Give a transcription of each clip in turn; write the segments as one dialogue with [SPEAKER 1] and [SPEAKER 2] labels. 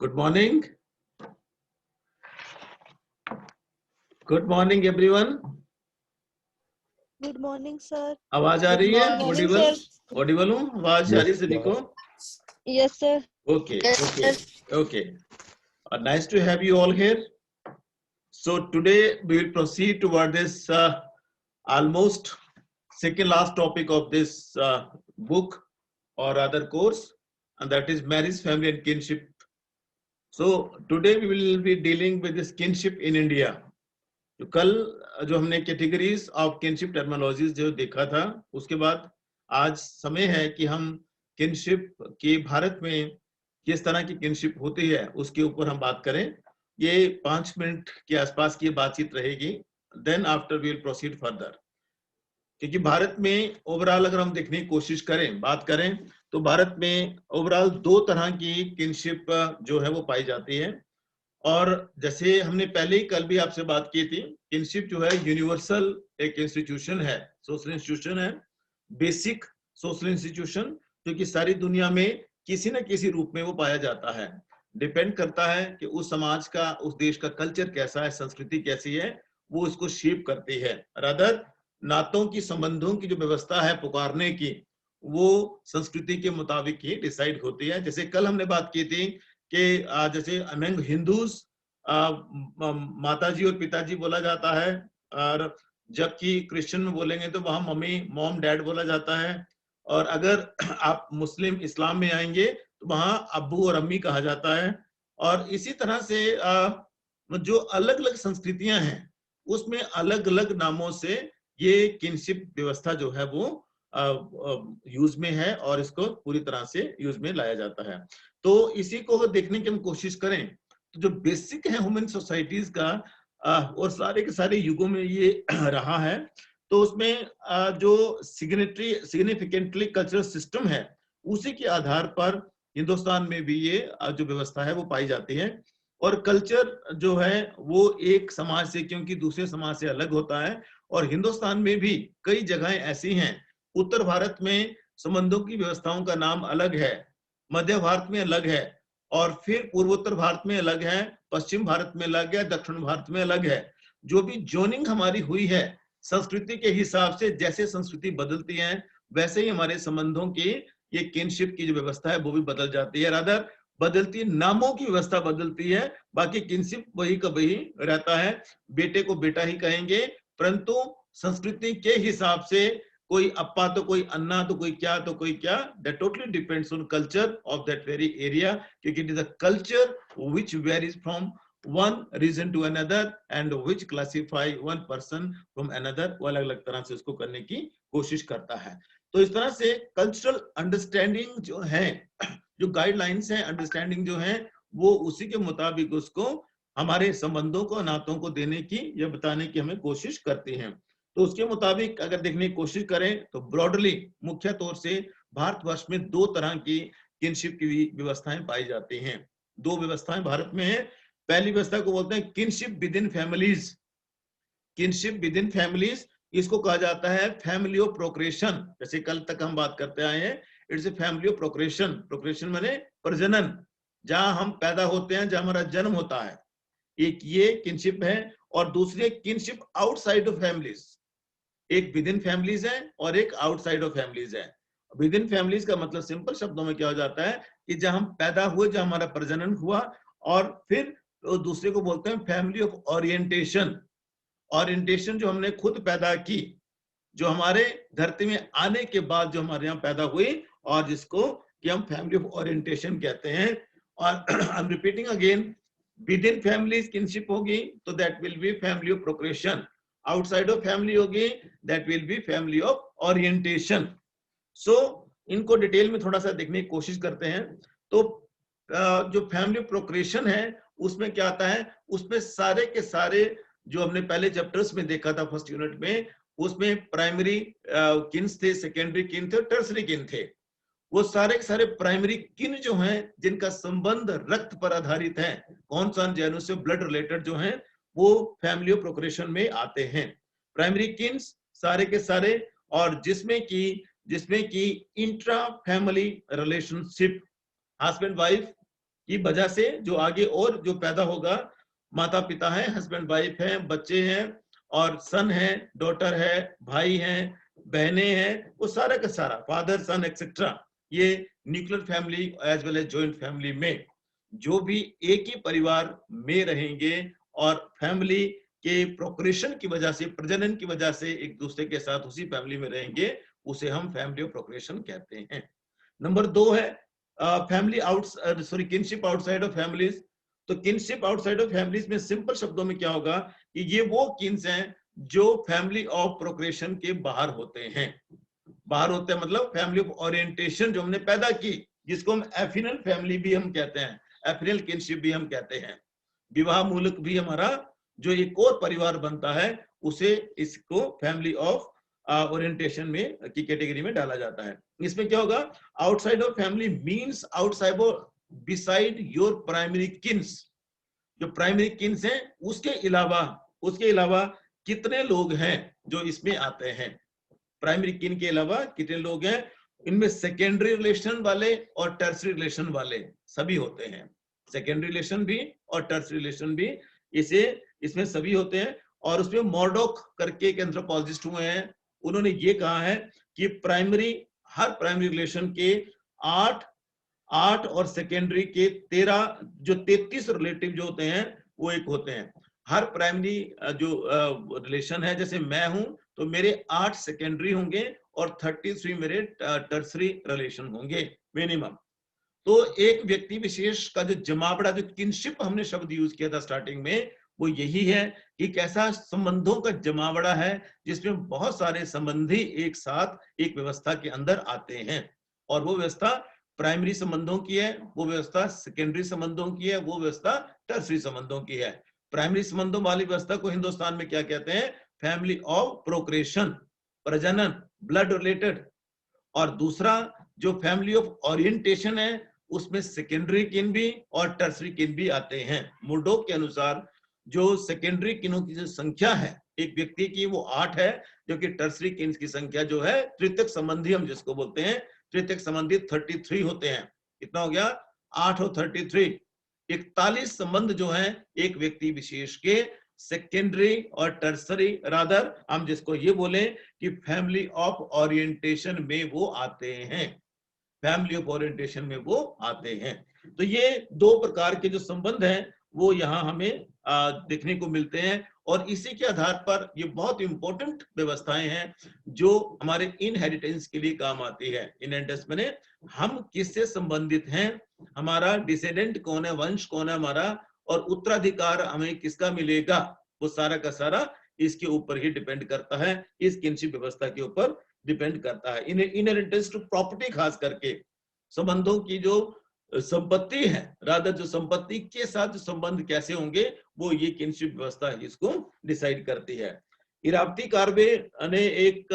[SPEAKER 1] Good morning. Good morning, everyone.
[SPEAKER 2] Good morning sir.
[SPEAKER 1] आवाज आ रही है? ऑडिबल? ऑडिबल हूँ? आवाज आ रही है सभी को?
[SPEAKER 2] Yes sir.
[SPEAKER 1] Okay. Nice to have you all here. So today we will proceed toward this almost second last topic of this book or other course, and that is marriage, family, and kinship. So today we will be dealing with this kinship in India. तो कल जो हमने categories of kinship terminologies जो देखा था, उसके बाद आज समय है कि हम किनशिप की भारत में किस तरह की किनशिप होती है उसके ऊपर हम बात करें। ये 5 मिनट के आसपास की बातचीत रहेगी। Then after we will proceed further. क्योंकि भारत में ओवरऑल अगर हम देखने की कोशिश करें, बात करें, तो भारत में ओवरऑल 2 तरह की किनशिप जो है वो पाई जाती है। और जैसे हमने पहले ही कल भी आपसे बात की थी, किनशिप जो है यूनिवर्सल एक इंस्टीट्यूशन है, सोशल इंस्टीट्यूशन है, बेसिक सोशल इंस्टीट्यूशन, जो कि सारी दुनिया में किसी न किसी रूप में वो पाया जाता है। डिपेंड करता है कि उस समाज का, उस देश का कल्चर कैसा है, संस्कृति कैसी है, वो उसको शेप करती है। रादर नातों की, संबंधों की जो व्यवस्था है पुकारने की, वो संस्कृति के मुताबिक ही डिसाइड होती है। जैसे कल हमने बात की थी कि जैसे अमंग हिंदूज माताजी और पिताजी बोला जाता है, और जबकि क्रिश्चियन में बोलेंगे तो वहां मम्मी, मॉम, डैड बोला जाता है। और अगर आप मुस्लिम इस्लाम में आएंगे तो वहां अब्बू और अम्मी कहा जाता है। और इसी तरह से जो अलग अलग संस्कृतियां हैं उसमें अलग अलग नामों से ये किनशिप व्यवस्था जो है वो यूज में है, और इसको पूरी तरह से यूज में लाया जाता है। तो इसी को देखने की हम कोशिश करें तो जो बेसिक है ह्यूमन सोसाइटीज का, और सारे के सारे युगों में ये रहा है, तो उसमें जो सिग्निफिकेंटली कल्चरल सिस्टम है उसी के आधार पर हिंदुस्तान में भी ये जो व्यवस्था है वो पाई जाती है। और कल्चर जो है वो एक समाज से क्योंकि दूसरे समाज से अलग होता है, और हिंदुस्तान में भी कई जगहें ऐसी हैं। उत्तर भारत में संबंधों की व्यवस्थाओं का नाम अलग है, मध्य भारत में अलग है, और फिर पूर्वोत्तर भारत में अलग है, पश्चिम भारत में अलग है, दक्षिण भारत में अलग है। जो भी जोनिंग हमारी हुई है संस्कृति के हिसाब से, जैसे संस्कृति बदलती है वैसे ही हमारे संबंधों की ये किनशिप की जो व्यवस्था है वो भी बदल जाती है। रादर बदलती, नामों की व्यवस्था बदलती है, बाकी किनशिप वही का वही रहता है। बेटे को बेटा ही कहेंगे, परंतु संस्कृति के हिसाब से कोई अप्पा तो कोई अन्ना तो कोई क्या तो कोई क्या, that totally depends on culture of that very area, क्योंकि it is a culture which varies from one region to another and which classify one person from another, वो अलग अलग तरह से उसको करने की कोशिश करता है। तो इस तरह से कल्चरल अंडरस्टैंडिंग जो है, जो गाइडलाइंस है, अंडरस्टैंडिंग जो है, वो उसी के मुताबिक उसको हमारे संबंधों को, नातों को देने की या बताने की हमें कोशिश करती हैं। तो उसके मुताबिक अगर देखने की कोशिश करें तो ब्रॉडली, मुख्य तौर से भारतवर्ष में 2 तरह की किनशिप की व्यवस्थाएं पाई जाती हैं। 2 व्यवस्थाएं भारत में है। पहली व्यवस्था को बोलते हैं kinship with in families. Kinship with in families, इसको कहा जाता है फैमिली ऑफ प्रोक्रेशन। जैसे कल तक हम बात करते आए हैं, इट्स ए फैमिली ऑफ प्रोक्रेशन। प्रोक्रेशन माने प्रजनन, जहां हम पैदा होते हैं, जहां हमारा जन्म होता है, एक ये किनशिप है। और दूसरी किनशिप आउटसाइड ऑफ फैमिलीज। एक विद इन फैमिलीज है और एक आउटसाइड ऑफ फैमिलीज है। विद इन फैमिलीज का मतलब सिंपल शब्दों में क्या हो जाता है कि जहां हम पैदा हुए, जहां हमारा प्रजनन हुआ, और फिर दूसरे को बोलते हैं फैमिली ऑफ ओरिएंटेशन। ओरिएंटेशन जो हमने खुद पैदा की, जो हमारे धरती में आने के बाद जो हमारे यहाँ पैदा हुई, और जिसको कि हम फैमिली ऑफ ओरिएंटेशन कहते हैं। और I am repeating again, within families kinship होगी तो that will be family of procreation. Outside of family होगी that will be family of orientation. So इनको डिटेल में थोड़ा सा देखने की कोशिश करते हैं। तो जो फैमिली प्रोक्रेशन है उसमें क्या आता है, उसमें सारे के सारे जो हमने पहले चैप्टर्स में देखा था फर्स्ट यूनिट में, उसमें प्राइमरी किन्स थे, सेकेंडरी किन थे, और टर्सरी किन थे। वो सारे के सारे प्राइमरी किन जो हैं, जिनका संबंध रक्त पर आधारित है, कौन सा जैनों से ब्लड रिलेटेड जो हैं, वो फैमिली ऑफ प्रोक्रेशन में आते हैं। प्राइमरी किन्स सारे के सारे, और जिसमें की intra family relationship, husband wife की वजह से जो आगे और जो पैदा होगा, माता पिता है, हस्बैंड वाइफ है, बच्चे हैं और सन है, डॉटर है, भाई हैं, बहनें हैं, वो सारा का सारा फादर सन एक्सेट्रा, ये nuclear family as well as joint family में जो भी एक ही परिवार में रहेंगे और फैमिली के प्रोक्रेशन की वजह से, प्रजनन की वजह से एक दूसरे के साथ उसी फैमिली में रहेंगे, उसे हम फैमिली ऑफ प्रोक्रेशन कहते हैं। नंबर 2 है family out sorry kinship outside of families. तो किनशिप आउटसाइड ऑफ फैमिलीज में सिंपल शब्दों में क्या होगा कि ये वो किन्स हैं जो फैमिली ऑफ प्रोक्रेशन के बाहर होते हैं। बाहर होते हैं मतलब फैमिली ऑफ ओरिएंटेशन जो हमने पैदा की, जिसको हम एफिनल फैमिली भी हम कहते हैं, एफिनल किनशिप भी हम कहते हैं। विवाह मूलक भी हमारा जो एक और परिवार बनता है, उसे इसको फैमिली ऑफ ओरिएंटेशन में की कैटेगरी में डाला जाता है। इसमें क्या होगा, outside of family means outside beside your primary Keynes. जो प्राइमरी किन्स हैं उसके अलावा कितने लोग हैं जो इसमें आते हैं। प्राइमरी किन के अलावा कितने लोग हैं, इनमें सेकेंडरी रिलेशन वाले और टर्सरी रिलेशन वाले सभी होते हैं। सेकेंडरी रिलेशन भी और टर्सरी रिलेशन भी इसमें सभी होते हैं। और उसमें मॉर्डॉक करके एक एंथ्रोपोलॉजिस्ट हुए हैं, उन्होंने ये कहा है कि हर प्राइमरी रिलेशन के 8 और सेकेंडरी के 13 जो 33 रिलेटिव जो होते हैं वो एक होते हैं। हर प्राइमरी जो रिलेशन है, जैसे मैं हूं तो मेरे 8 सेकेंडरी होंगे और 33 मेरे टर्सरी रिलेशन होंगे मिनिमम। तो एक व्यक्ति विशेष का जो जमावड़ा, जो किनशिप हमने शब्द यूज किया था स्टार्टिंग में, वो यही है कि कैसा संबंधों का जमावड़ा है जिसमें बहुत सारे संबंधी एक साथ एक व्यवस्था के अंदर आते हैं। और वो व्यवस्था प्राइमरी संबंधों की है, वो व्यवस्था सेकेंडरी संबंधों की है, वो व्यवस्था टर्सरी संबंधों की है। प्राइमरी संबंधों वाली व्यवस्था को हिंदुस्तान में क्या कहते हैं, फैमिली ऑफ प्रोक्रेशन, प्रजनन, ब्लड रिलेटेड। और दूसरा जो फैमिली ऑफ ओरिएंटेशन है, उसमें सेकेंडरी किन भी और टर्सरी किन भी आते हैं। मुर्डोक के अनुसार जो सेकेंडरी किनों की जो संख्या है एक व्यक्ति की, वो 8 है, जो कि टर्सरी किन्स की संख्या जो है, तृतीयक संबंधी हम जिसको बोलते हैं, तृतीयक संबंधी 33 होते हैं। कितना हो गया, 8 और 33, 41 संबंध जो है एक व्यक्ति विशेष के सेकेंडरी और टर्सरी, रादर हम जिसको ये बोले कि फैमिली ऑफ ओरिएंटेशन में वो आते हैं, फैमिली ऑफ ओरिएंटेशन में वो आते हैं। तो ये 2 प्रकार के जो संबंध हैं वो यहाँ हमें देखने को मिलते हैं। और इसी के आधार पर ये बहुत इंपॉर्टेंट व्यवस्थाएं हैं जो हमारे इनहेरिटेंस के लिए काम आती है। इनहेरिटेंस माने हम किससे संबंधित हैं, हमारा डिसेंडेंट कौन है, वंश कौन है हमारा, और उत्तराधिकार हमें किसका मिलेगा, वो सारा का सारा इसके ऊपर ही डिपेंड करता है, इस किनशिप व्यवस्था के ऊपर डिपेंड करता है। इनहेरिटेंस टू प्रॉपर्टी, खास करके संबंधों की जो संपत्ति है, रादर जो संपत्ति के साथ जो संबंध कैसे होंगे, वो ये किनशिप व्यवस्था है इसको डिसाइड करती है। इरावती कार्बे ने एक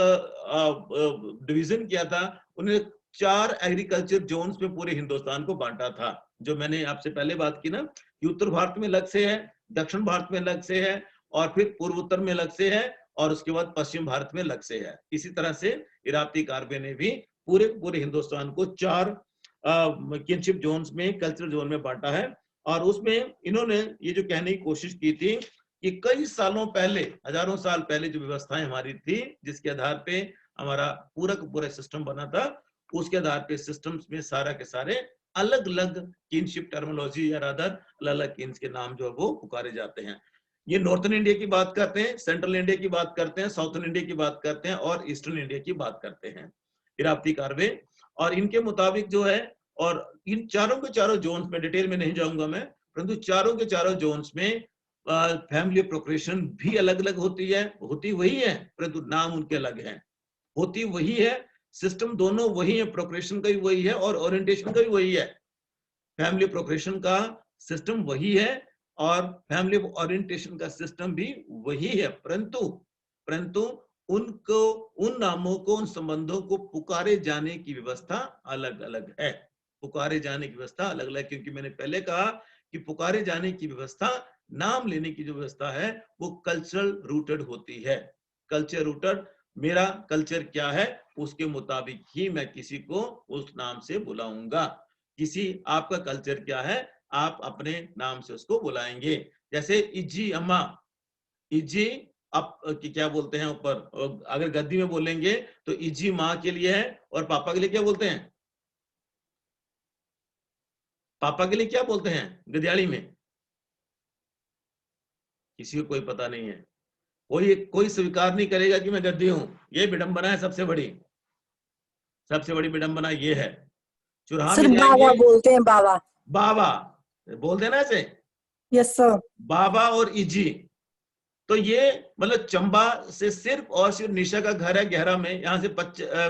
[SPEAKER 1] डिवीजन किया था, उन्होंने 4 एग्रीकल्चर जोन्स में पूरे हिंदुस्तान को बांटा था। जो मैंने आपसे पहले बात की ना कि उत्तर भारत में अलग से है, दक्षिण भारत में अलग से है, और फिर पूर्व उत्तर में अलग से है, और उसके बाद पश्चिम भारत में अलग से है। इसी तरह से इरावती कार्बे ने भी पूरे हिंदुस्तान को 4 किनशिप जोन्स में, कल्चरल जोन में बांटा है। और उसमें इन्होंने ये जो कहने की कोशिश की थी कि कई सालों पहले, हजारों साल पहले जो व्यवस्थाएं हमारी थी, जिसके आधार पे हमारा पूरा सिस्टम बना था, उसके आधार पे सिस्टम्स में सारा के सारे अलग अलग किनशिप टर्मिनोलॉजी या रादर अलग अलग किन्स के नाम जो है वो पुकारे जाते हैं। ये नॉर्थन इंडिया की बात करते हैं, सेंट्रल इंडिया की बात करते हैं, साउथर्न इंडिया की बात करते हैं, और ईस्टर्न इंडिया की बात करते हैं इरावती कार्बे। और इनके मुताबिक जो है, और इन चारों के चारों जोन्स में डिटेल में नहीं जाऊंगा मैं, परंतु चारों के चारों जोन्स में फैमिली प्रोक्रेशन भी अलग अलग होती है, होती वही है परंतु नाम उनके अलग हैं। होती वही है, सिस्टम दोनों वही है, प्रोक्रेशन का भी वही है और ओरिएंटेशन का भी वही है। फैमिली प्रोक्रेशन का सिस्टम वही है और फैमिली ओरिएंटेशन का सिस्टम भी वही है, परंतु उनको, उन नामों को, उन संबंधों को पुकारे जाने की व्यवस्था अलग अलग है। पुकारे जाने की व्यवस्था अलग अलग, क्योंकि मैंने पहले कहा कि पुकारे जाने की व्यवस्था, नाम लेने की जो व्यवस्था है वो कल्चरल रूटेड होती है। कल्चर रूटेड, मेरा कल्चर क्या है उसके मुताबिक ही मैं किसी को उस नाम से बुलाऊंगा। किसी, आपका कल्चर क्या है, आप अपने नाम से उसको बुलाएंगे। जैसे इजी अम्मा, इजी आप क्या बोलते हैं ऊपर, अगर गद्दी में बोलेंगे तो इजी माँ के लिए है, और पापा के लिए क्या बोलते हैं? पापा के लिए क्या बोलते हैं गदियाड़ी में? किसी को कोई पता नहीं है। कोई कोई स्वीकार नहीं करेगा कि मैं गद्दी हूं। ये विडंबना है सबसे बड़ी, सबसे बड़ी विडंबना ये है। चुराहा में
[SPEAKER 3] सर
[SPEAKER 1] जाएंगे,
[SPEAKER 3] बाबा बोलते हैं, बाबा।
[SPEAKER 1] बाबा बोल देना ऐसे,
[SPEAKER 3] यस सर।
[SPEAKER 1] बाबा और इजी। तो ये मतलब चंबा से सिर्फ और सिर्फ निशा का घर है गहरा में, यहाँ से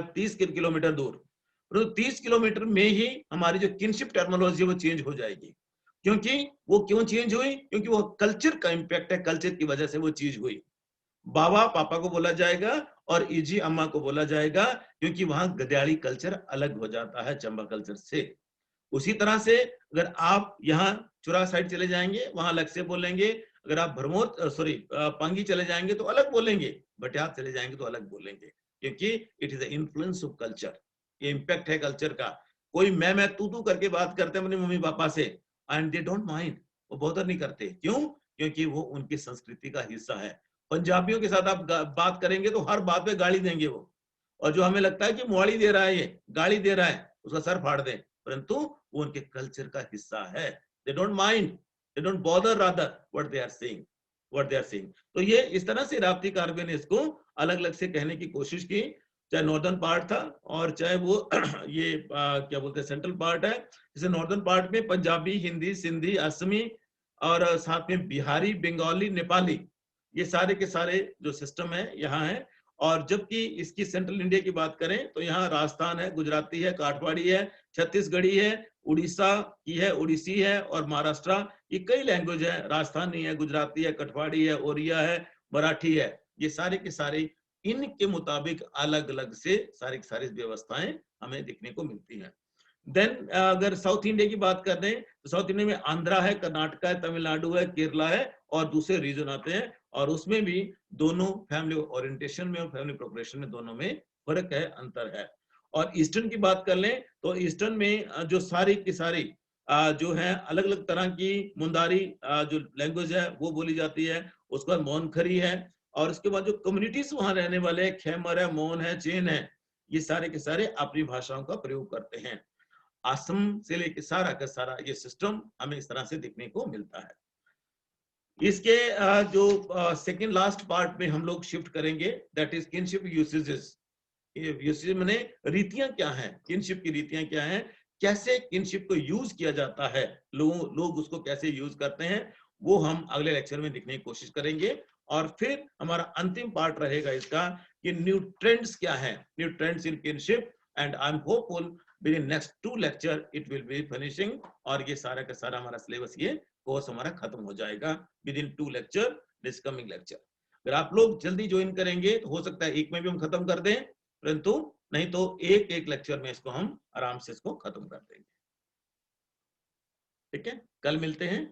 [SPEAKER 1] 30 किलोमीटर दूर। तो 30 किलोमीटर में ही हमारी जो किनशिप टर्मिनोलॉजी वो चेंज हो जाएगी। क्योंकि वो क्यों चेंज हुई? क्योंकि वो कल्चर का इंपैक्ट है, कल्चर की वजह से वो चीज हुई। बाबा पापा को बोला जाएगा और इजी अम्मा को बोला जाएगा, क्योंकि वहां गद्याड़ी कल्चर अलग हो जाता है चंबा कल्चर से। उसी तरह से अगर आप यहाँ चुरा साइड चले जाएंगे वहां अलग से बोलेंगे, अगर आप भरमौर पांगी चले जाएंगे तो अलग बोलेंगे, भटियात चले जाएंगे तो अलग बोलेंगे, क्योंकि it is the influence of culture. ये इंपैक्ट है कल्चर का। कोई मैं तू करके बात करते हैं अपने मम्मी पापा से, एंड दे डोंट माइंड, वो बॉदर नहीं करते। क्यों? क्योंकि वो उनकी संस्कृति का हिस्सा है। पंजाबियों के साथ आप बात करेंगे तो हर बात पे गाली देंगे वो, और जो हमें लगता है कि मुआड़ी दे रहा है, ये गाली दे रहा है, उसका सर फाड़ दें, परंतु वो उनके कल्चर का हिस्सा है। They don't mind, they don't bother rather what they are saying, what they are saying. तो ये इस तरह से राप्ती कार्बे ने इसको अलग अलग से कहने की कोशिश की, चाहे नॉर्दर्न पार्ट था और चाहे वो ये क्या बोलते हैं सेंट्रल पार्ट है। जैसे नॉर्दर्न पार्ट में पंजाबी, हिंदी, सिंधी, असमी और साथ में बिहारी, बंगाली, नेपाली, ये सारे के सारे जो सिस्टम है यहाँ है। और जबकि इसकी सेंट्रल इंडिया की बात करें तो यहाँ राजस्थान है, गुजराती है, काठवाड़ी है, छत्तीसगढ़ी है, उड़ीसा की है, उड़ीसी है और महाराष्ट्र। ये कई लैंग्वेज है, राजस्थानी है, गुजराती है, कठवाड़ी है, ओरिया है, मराठी है। ये सारे के सारे इनके मुताबिक अलग अलग से सारी सारी व्यवस्थाएं हमें देखने को मिलती हैं। देन अगर साउथ इंडिया की बात कर दें तो साउथ इंडिया में आंध्रा है, कर्नाटका है, तमिलनाडु है, केरला है और दूसरे रीजन आते हैं, और उसमें भी दोनों फैमिली ओरिएंटेशन में और फैमिली प्रोग्रेशन में दोनों में फर्क है, अंतर है। और ईस्टर्न की बात कर लें तो ईस्टर्न में जो सारी की सारी जो है अलग अलग तरह की मुंदारी जो लैंग्वेज है वो बोली जाती है। उसके बाद मोनखरी है, और उसके बाद जो कम्युनिटीज वहां रहने वाले खेमर है, मोन है, चेन है, ये सारे के सारे अपनी भाषाओं का प्रयोग करते हैं। असम से लेकर सारा का सारा ये सिस्टम हमें इस तरह से देखने को मिलता है। इसके जो सेकंड लास्ट पार्ट में हम लोग शिफ्ट करेंगे, that is kinship usages. Usage माने रीतियां क्या हैं, किनशिप की रीतियां क्या हैं, कैसे किनशिप को यूज किया जाता है, लोग उसको कैसे यूज करते हैं, वो हम अगले लेक्चर में देखने की कोशिश करेंगे। और फिर हमारा अंतिम पार्ट रहेगा इसका कि न्यू ट्रेंड्स क्या है, new trends in kinship, and I am hopeful with in next 2 lecture it will be finishing, और ये सारा का सारा हमारा सिलेबस, ये कोर्स हमारा खत्म हो जाएगा with in 2 lecture this coming lecture. अगर आप लोग जल्दी ज्वाइन करेंगे तो हो सकता है एक में भी हम खत्म कर दें, परंतु नहीं तो एक एक लेक्चर में इसको हम आराम से इसको खत्म कर देंगे। ठीक है, कल मिलते हैं।